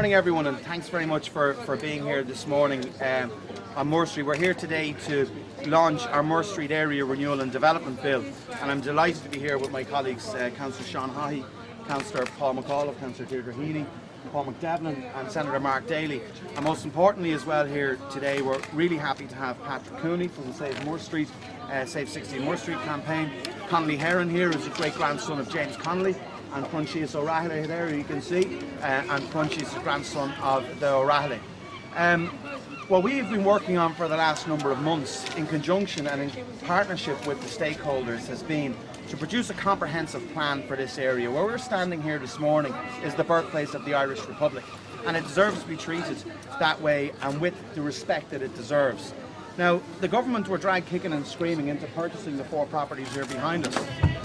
Morning everyone, and thanks very much for being here this morning on Moore Street. We're here today to launch our Moore Street Area Renewal and Development Bill, and I'm delighted to be here with my colleagues Councillor Sean Haughey, Councillor Paul McAuliffe, Councillor Darragh Heaney, Paul McDevlin and Senator Mark Daly. And most importantly as well here today, we're really happy to have Patrick Cooney from the Save Moore Street, Save 16 Moore Street campaign. Connolly Heron here is a great-grandson of James Connolly, and Prunchias O'Reilly there you can see, and Prunchias is the grandson of the O'Reilly. What we've been working on for the last number of months in conjunction and in partnership with the stakeholders has been to produce a comprehensive plan for this area. Where we're standing here this morning is the birthplace of the Irish Republic, and it deserves to be treated that way and with the respect that it deserves. Now, the government were dragged kicking and screaming into purchasing the 4 properties here behind us,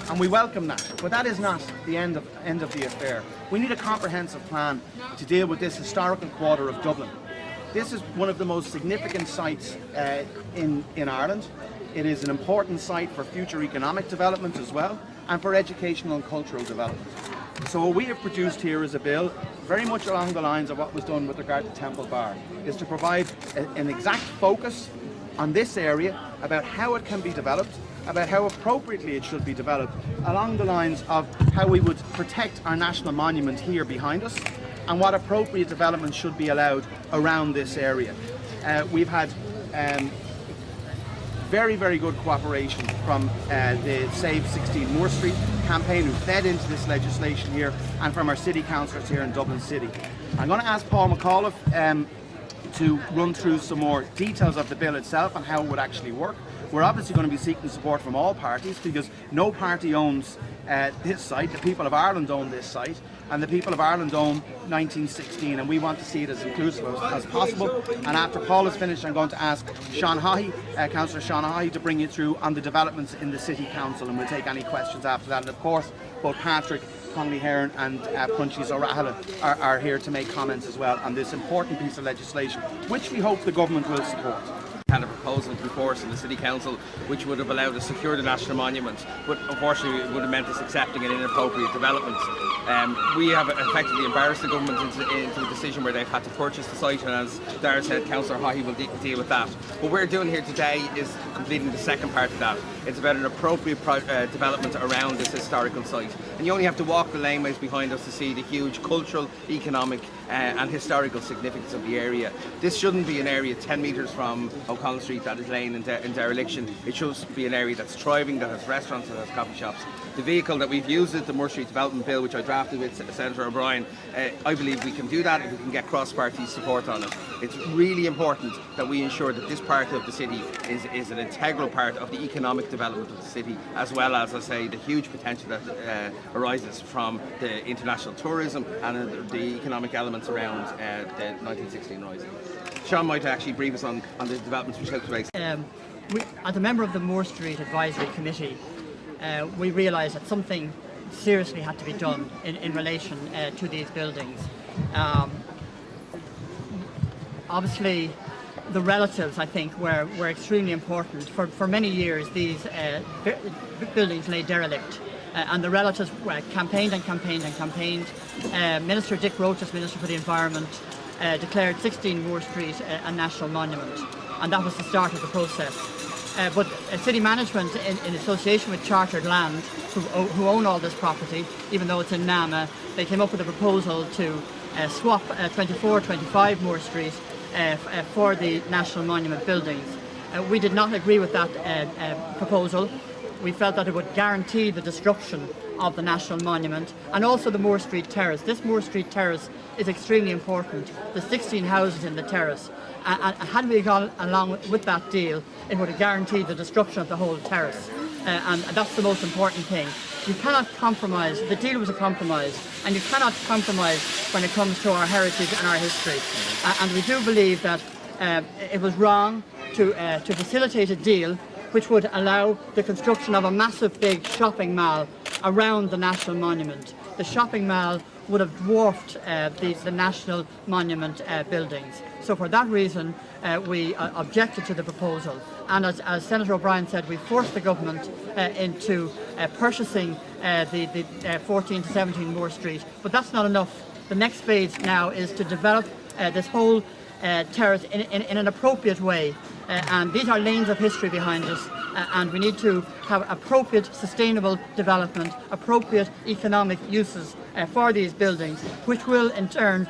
and we welcome that, but that is not the end of the affair. We need a comprehensive plan to deal with this historical quarter of Dublin. This is one of the most significant sites in Ireland. It is an important site for future economic development as well, and for educational and cultural development. So what we have produced here is a bill very much along the lines of what was done with regard to Temple Bar, is to provide an exact focus on this area about how it can be developed, about how appropriately it should be developed, along the lines of how we would protect our national monument here behind us, and what appropriate development should be allowed around this area. We've had very, very good cooperation from the Save 16 Moore Street campaign, who fed into this legislation here, and from our city councillors here in Dublin City. I'm going to ask Paul McAuliffe to run through some more details of the bill itself and how it would actually work. We're obviously going to be seeking support from all parties, because no party owns this site. The people of Ireland own this site, and the people of Ireland own 1916, and we want to see it as inclusive as possible. And after Paul is finished, I'm going to ask Sean Haughey, Councillor Sean Haughey, to bring you through on the developments in the City Council, and we'll take any questions after that. And of course, both Patrick, Connolly Heron and Prunchias O'Reilly are here to make comments as well on this important piece of legislation, which we hope the government will support. Had a proposal before us in the City Council which would have allowed us to secure the National Monument, but unfortunately it would have meant us accepting an inappropriate development. We have effectively embarrassed the government into a decision where they've had to purchase the site, and as Darragh said, Councillor Haughey will deal with that. What we're doing here today is completing the second part of that. It's about an appropriate development around this historical site, and you only have to walk the laneways behind us to see the huge cultural, economic and historical significance of the area. This shouldn't be an area 10 metres from O'Connell Street that is laying in dereliction. It should be an area that's thriving, that has restaurants, that has coffee shops. The vehicle that we've used is the Moore Street Development Bill, which I drafted with Senator O'Brien. I believe we can do that if we can get cross-party support on it. It's really important that we ensure that this part of the city is an integral part of the economic development of the city, as well as, I say, the huge potential that arises from the international tourism and the economic elements around the 1916 Rising. Sean might actually brief us on the developments which took place. As a member of the Moore Street Advisory Committee, we realised that something seriously had to be done in relation to these buildings. Obviously, the relatives, I think, were extremely important. For many years, these buildings lay derelict, and the relatives campaigned and campaigned and campaigned. Minister Dick Roche, as Minister for the Environment, declared 16 Moore Street a national monument, and that was the start of the process. But city management, in association with Chartered Land, who own all this property, even though it's in NAMA, they came up with a proposal to swap 24, 25 Moore Street for the National Monument buildings. We did not agree with that proposal. We felt that it would guarantee the destruction of the National Monument and also the Moore Street Terrace. This Moore Street Terrace is extremely important. The 16 houses in the terrace. And had we gone along with that deal, it would have guaranteed the destruction of the whole terrace. And that's the most important thing. You cannot compromise. The deal was a compromise, and you cannot compromise when it comes to our heritage and our history. And we do believe that it was wrong to facilitate a deal which would allow the construction of a massive big shopping mall around the National Monument. The shopping mall would have dwarfed the National Monument buildings. So for that reason, we objected to the proposal. And as Senator O'Brien said, we forced the government into purchasing the 14 to 17 Moore Street. But that's not enough. The next phase now is to develop this whole terrace in an appropriate way, and these are lanes of history behind us, and we need to have appropriate sustainable development, appropriate economic uses for these buildings, which will in turn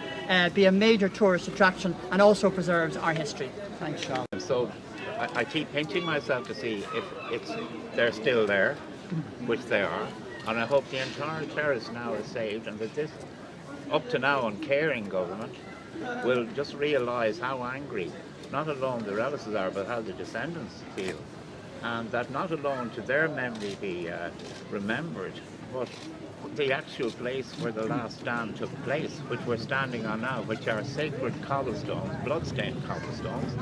be a major tourist attraction and also preserves our history. Thanks, Sean. So I keep pinching myself to see if they're still there, which they are, and I hope the entire terrace now is saved, and that this, up to now, uncaring government will just realise how angry not alone the relatives are, but how the descendants feel, and that not alone to their memory be remembered, but the actual place where the last stand took place, which we're standing on now, which are sacred cobblestones, bloodstained cobblestones.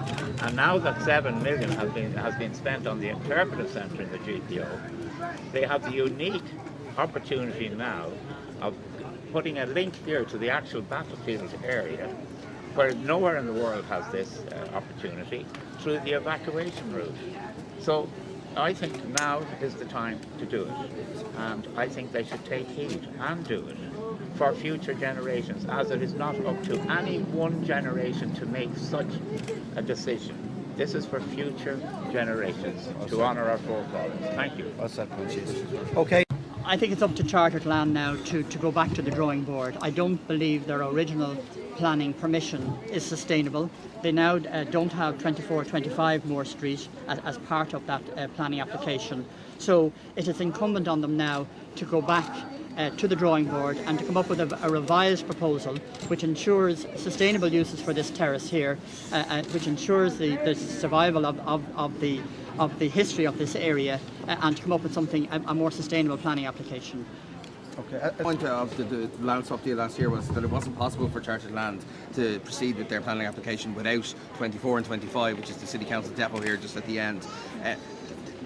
And now that 7 million has been spent on the interpretive centre in the GPO, they have the unique opportunity now of putting a link here to the actual battlefield area, where nowhere in the world has this opportunity, through the evacuation route. So I think now is the time to do it, and I think they should take heed and do it for future generations, as it is not up to any one generation to make such a decision. This is for future generations to honour our forefathers. Thank you. Okay. I think it's up to Chartered Land now to go back to the drawing board. I don't believe their original planning permission is sustainable. They now don't have 24-25 Moore Street as part of that planning application. So it is incumbent on them now to go back to the drawing board and to come up with a revised proposal which ensures sustainable uses for this terrace here, which ensures the survival of the history of this area, and to come up with something, a more sustainable planning application. Okay. The point of the land swap deal last year was that it wasn't possible for Chartered Land to proceed with their planning application without 24 and 25, which is the City Council depot here just at the end.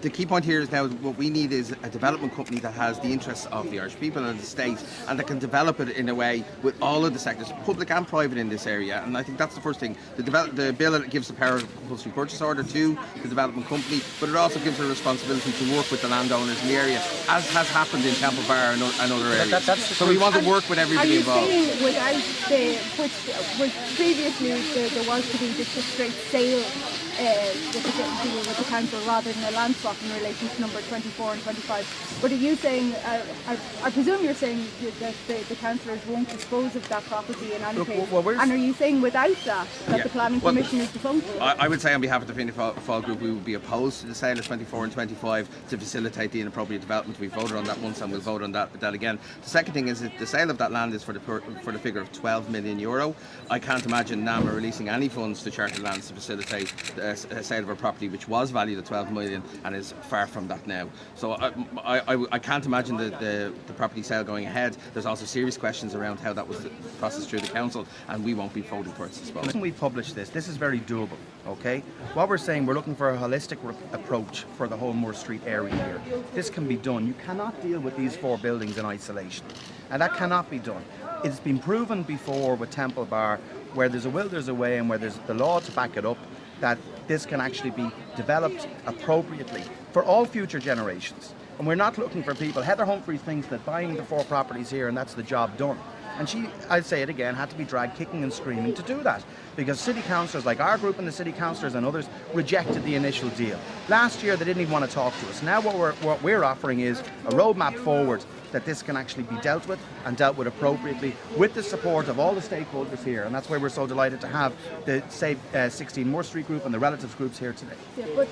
The key point here is now what we need is a development company that has the interests of the Irish people and the state, and that can develop it in a way with all of the sectors, public and private, in this area. And I think that's the first thing. The bill gives the power of compulsory purchase order to the development company, but it also gives a responsibility to work with the landowners in the area, as has happened in Temple Bar and other areas. So we want to work with everybody involved. Are you saying without which previously there was to be just a straight sale with the council rather than a land swap in relation to number 24 and 25. But are you saying, I presume you're saying that the councillors won't dispose of that property in any case? And are you saying without that the planning commission is defunct? I would say on behalf of the Fianna Fáil group we would be opposed to the sale of 24 and 25 to facilitate the inappropriate development. We voted on that once and we'll vote on that again. The second thing is that the sale of that land is for the figure of €12 million. I can't imagine NAMA releasing any funds to Chartered Lands to facilitate a sale of a property which was valued at 12 million and is far from that now. So I can't imagine the property sale going ahead. There's also serious questions around how that was processed through the council, and we won't be voting for it, I suppose. When we publish this is very doable, okay? What we're saying, we're looking for a holistic approach for the whole Moore Street area here. This can be done. You cannot deal with these 4 buildings in isolation, and that cannot be done. It's been proven before with Temple Bar, where there's a will, there's a way, and where there's the law to back it up, that this can actually be developed appropriately for all future generations. And we're not looking for people. Heather Humphreys thinks that buying the 4 properties here and that's the job done. And she, I'd say it again, had to be dragged kicking and screaming to do that, because city councillors like our group and the city councillors and others rejected the initial deal. Last year they didn't even want to talk to us. Now what we're offering is a roadmap forward that this can actually be dealt with and dealt with appropriately with the support of all the stakeholders here, and that's why we're so delighted to have the Save 16 Moore Street group and the relatives groups here today. Yeah, but